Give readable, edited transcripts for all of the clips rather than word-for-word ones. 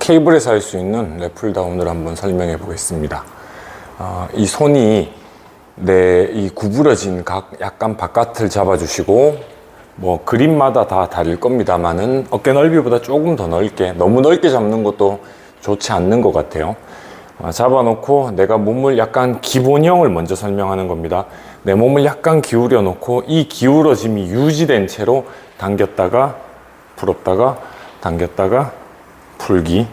케이블에서 할 수 있는 랩풀다운을 한번 설명해 보겠습니다. 이 손이 내 이 구부러진 각 약간 바깥을 잡아주시고, 뭐 그립마다 다 다를 겁니다만은 어깨 넓이보다 조금 더 넓게, 너무 넓게 잡는 것도 좋지 않는 것 같아요. 잡아놓고 내가 몸을 약간 기본형을 먼저 설명하는 겁니다. 내 몸을 약간 기울여 놓고 이 기울어짐이 유지된 채로 당겼다가 풀었다가 당겼다가 풀기.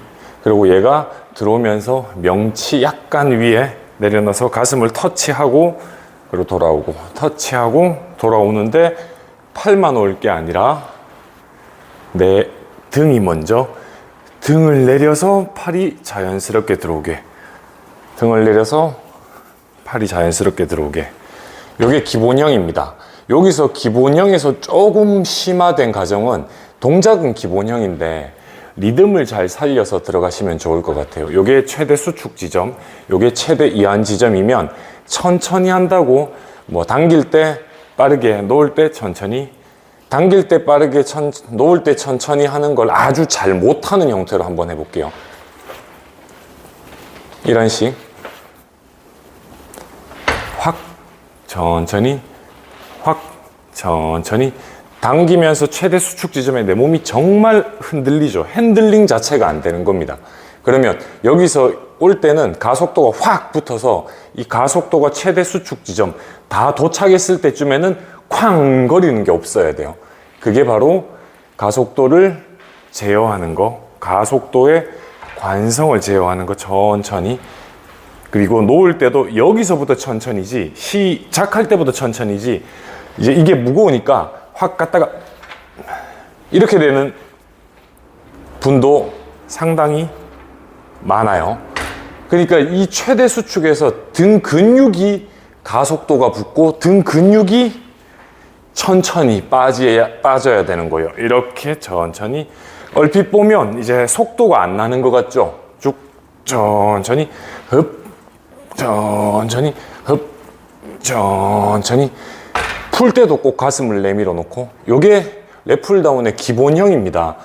그리고 얘가 들어오면서 명치 약간 위에 내려놔서 가슴을 터치하고 그리고 돌아오고 터치하고 돌아오는데 팔만 올 게 아니라 내 등이 먼저, 등을 내려서 팔이 자연스럽게 들어오게, 등을 내려서 팔이 자연스럽게 들어오게. 이게 기본형입니다. 여기서 기본형에서 조금 심화된 과정은, 동작은 기본형인데 리듬을 잘 살려서 들어가시면 좋을 것 같아요. 이게 최대 수축 지점, 이게 최대 이완 지점이면 천천히 한다고, 뭐 당길 때 빠르게, 놓을 때 천천히, 당길 때 빠르게, 놓을 때 천천히 하는 걸 아주 잘 못하는 형태로 한번 해볼게요. 이런 식. 확, 천천히, 확, 천천히. 당기면서 최대 수축 지점에 내 몸이 정말 흔들리죠. 핸들링 자체가 안 되는 겁니다. 그러면 여기서 올 때는 가속도가 확 붙어서 이 가속도가 최대 수축 지점 다 도착했을 때쯤에는 쾅 거리는 게 없어야 돼요. 그게 바로 가속도를 제어하는 거, 가속도의 관성을 제어하는 거. 천천히. 그리고 놓을 때도 여기서부터 천천히지, 시작할 때부터 천천히지. 이제 이게 무거우니까 확 갔다가 이렇게 되는 분도 상당히 많아요. 그러니까 이 최대 수축에서 등 근육이 가속도가 붙고 등 근육이 천천히 빠져야 되는 거예요. 이렇게 천천히. 얼핏 보면 이제 속도가 안 나는 것 같죠? 쭉 천천히, 흡, 천천히, 흡, 천천히. 풀 때도 꼭 가슴을 내밀어 놓고. 요게 랩풀다운의 기본형입니다.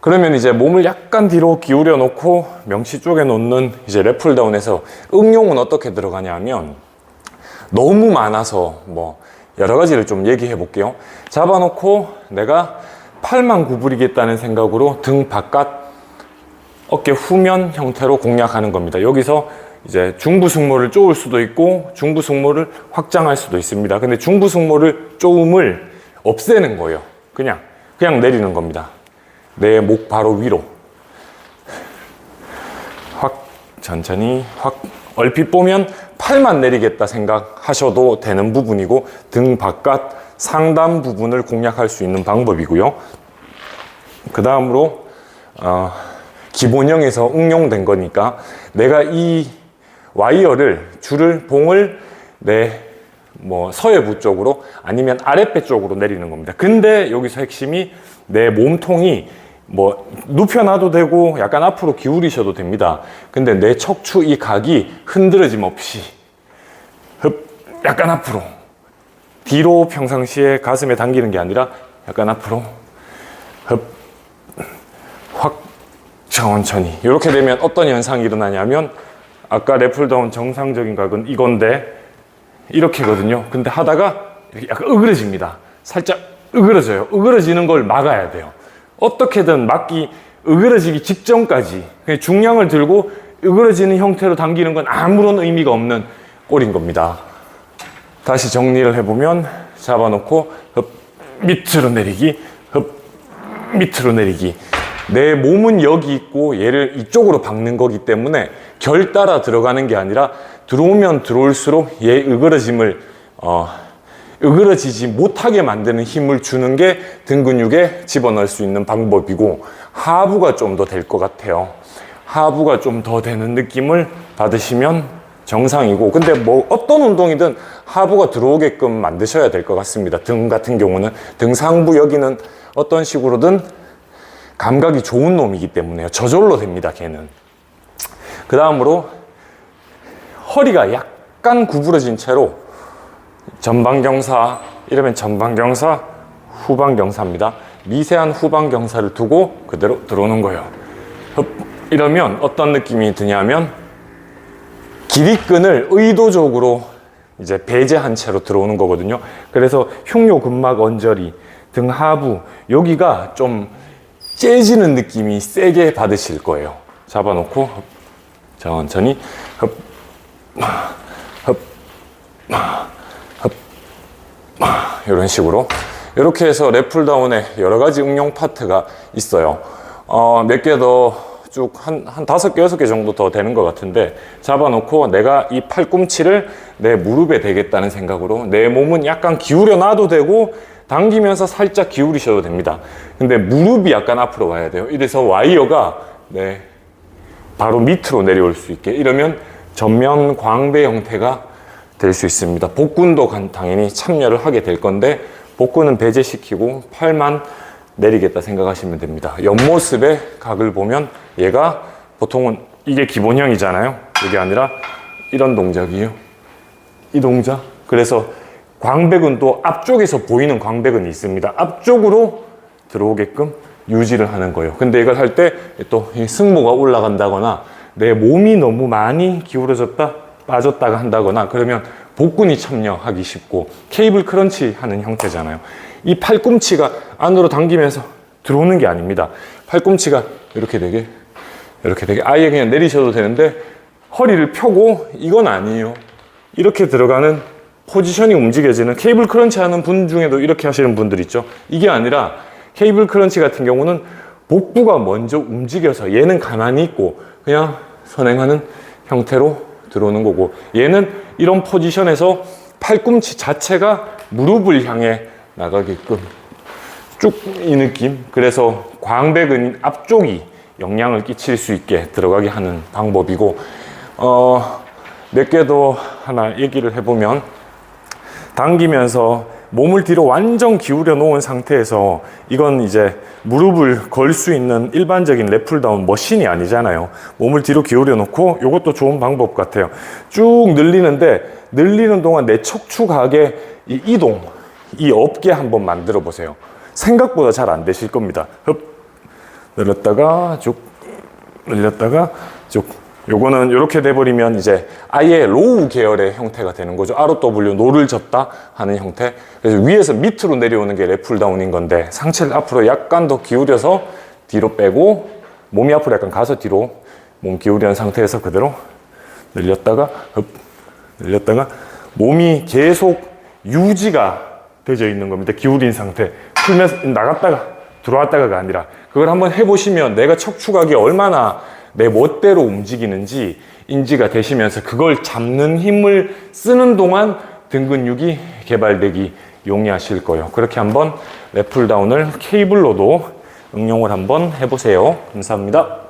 그러면 이제 몸을 약간 뒤로 기울여 놓고 명치 쪽에 놓는 이제 랩풀다운에서 응용은 어떻게 들어가냐 하면, 너무 많아서 뭐 여러 가지를 좀 얘기해 볼게요. 잡아놓고 내가 팔만 구부리겠다는 생각으로 등 바깥, 어깨 후면 형태로 공략하는 겁니다. 여기서 이제 중부승모를 쪼을 수도 있고 중부승모를 확장할 수도 있습니다. 근데 중부승모를 쪼음을 없애는 거예요. 그냥 내리는 겁니다. 내 목 바로 위로. 확, 천천히, 확. 얼핏 보면 팔만 내리겠다 생각하셔도 되는 부분이고, 등 바깥 상단 부분을 공략할 수 있는 방법이고요. 그 다음으로 기본형에서 응용된 거니까 내가 이 와이어를, 줄을, 봉을 내 뭐 서해부 쪽으로 아니면 아랫배 쪽으로 내리는 겁니다. 근데 여기서 핵심이 내 몸통이 뭐 눕혀놔도 되고 약간 앞으로 기울이셔도 됩니다. 근데 내 척추 이 각이 흔들어짐 없이 흡, 약간 앞으로, 뒤로 평상시에 가슴에 당기는 게 아니라 약간 앞으로, 흡, 확, 천천히. 이렇게 되면 어떤 현상이 일어나냐면, 아까 랩풀다운 정상적인 각은 이건데 이렇게거든요. 근데 하다가 이렇게 약간 으그러집니다. 살짝 으그러져요. 으그러지는 걸 막아야 돼요. 어떻게든 막기, 으그러지기 직전까지 그냥 중량을 들고 으그러지는 형태로 당기는 건 아무런 의미가 없는 꼴인 겁니다. 다시 정리를 해보면, 잡아놓고 흡, 밑으로 내리기, 흡, 밑으로 내리기. 내 몸은 여기 있고 얘를 이쪽으로 박는 거기 때문에 결 따라 들어가는 게 아니라 들어오면 들어올수록 얘 으그러지지 못하게 만드는 힘을 주는 게 등 근육에 집어넣을 수 있는 방법이고, 하부가 좀 더 될 것 같아요. 하부가 좀 더 되는 느낌을 받으시면 정상이고, 근데 뭐 어떤 운동이든 하부가 들어오게끔 만드셔야 될 것 같습니다. 등 같은 경우는 등 상부 여기는 어떤 식으로든 감각이 좋은 놈이기 때문에요. 저절로 됩니다, 걔는. 그 다음으로 허리가 약간 구부러진 채로 전방경사, 이러면 전방경사, 후방경사입니다. 미세한 후방경사를 두고 그대로 들어오는 거예요. 흡, 이러면 어떤 느낌이 드냐면 길이끈을 의도적으로 이제 배제한 채로 들어오는 거거든요. 그래서 흉요 근막 언저리 등 하부 여기가 좀 째지는 느낌이 세게 받으실 거예요. 잡아놓고 천천히 이런 식으로 이렇게 해서 랩풀다운에 여러 가지 응용 파트가 있어요. 몇 개 더 쭉 한 5개, 6개 정도 더 되는 것 같은데 잡아놓고 내가 이 팔꿈치를 내 무릎에 대겠다는 생각으로 내 몸은 약간 기울여 놔도 되고 당기면서 살짝 기울이셔도 됩니다. 근데 무릎이 약간 앞으로 와야 돼요. 이래서 와이어가 바로 밑으로 내려올 수 있게 이러면 전면 광배 형태가 될 수 있습니다. 복근도 당연히 참여를 하게 될 건데 복근은 배제시키고 팔만 내리겠다 생각하시면 됩니다. 옆모습의 각을 보면 얘가 보통은 이게 기본형이잖아요. 이게 아니라 이런 동작이에요. 이 동작. 그래서 광배근 또 앞쪽에서 보이는 광배근이 있습니다. 앞쪽으로 들어오게끔 유지를 하는 거예요. 근데 이걸 할 때 또 승모가 올라간다거나 내 몸이 너무 많이 기울어졌다 빠졌다가 한다거나 그러면 복근이 참여하기 쉽고 케이블 크런치 하는 형태잖아요. 이 팔꿈치가 안으로 당기면서 들어오는 게 아닙니다. 팔꿈치가 이렇게 되게 아예 그냥 내리셔도 되는데 허리를 펴고 이건 아니에요. 이렇게 들어가는 포지션이 움직여지는 케이블 크런치 하는 분 중에도 이렇게 하시는 분들 있죠. 이게 아니라 케이블 크런치 같은 경우는 복부가 먼저 움직여서 얘는 가만히 있고 그냥 선행하는 형태로 들어오는 거고 얘는 이런 포지션에서 팔꿈치 자체가 무릎을 향해 나가게끔 쭉 이 느낌. 그래서 광배근 앞쪽이 영향을 끼칠 수 있게 들어가게 하는 방법이고 몇 개 더 하나 얘기를 해보면 당기면서 몸을 뒤로 완전 기울여 놓은 상태에서 이건 이제 무릎을 걸 수 있는 일반적인 랩풀다운 머신이 아니잖아요. 몸을 뒤로 기울여 놓고 이것도 좋은 방법 같아요. 쭉 늘리는데 늘리는 동안 내 척추각의 이 이동, 이 어깨 한번 만들어 보세요. 생각보다 잘 안 되실 겁니다. 늘렸다가 쭉 늘렸다가 쭉. 요거는 이렇게 돼버리면 이제 아예 로우 계열의 형태가 되는 거죠. ROW, 노를 젓다 하는 형태. 그래서 위에서 밑으로 내려오는 게 랩풀다운인 건데 상체를 앞으로 약간 더 기울여서 뒤로 빼고 몸이 앞으로 약간 가서 뒤로 몸 기울이는 상태에서 그대로 늘렸다가 늘렸다가 몸이 계속 유지가 되어 있는 겁니다. 기울인 상태. 풀면서 나갔다가 들어왔다가가 아니라 그걸 한번 해보시면 내가 척추각이 얼마나 내 멋대로 움직이는지 인지가 되시면서 그걸 잡는 힘을 쓰는 동안 등 근육이 개발되기 용이하실 거예요. 그렇게 한번 랩풀다운을 케이블로도 응용을 한번 해보세요. 감사합니다.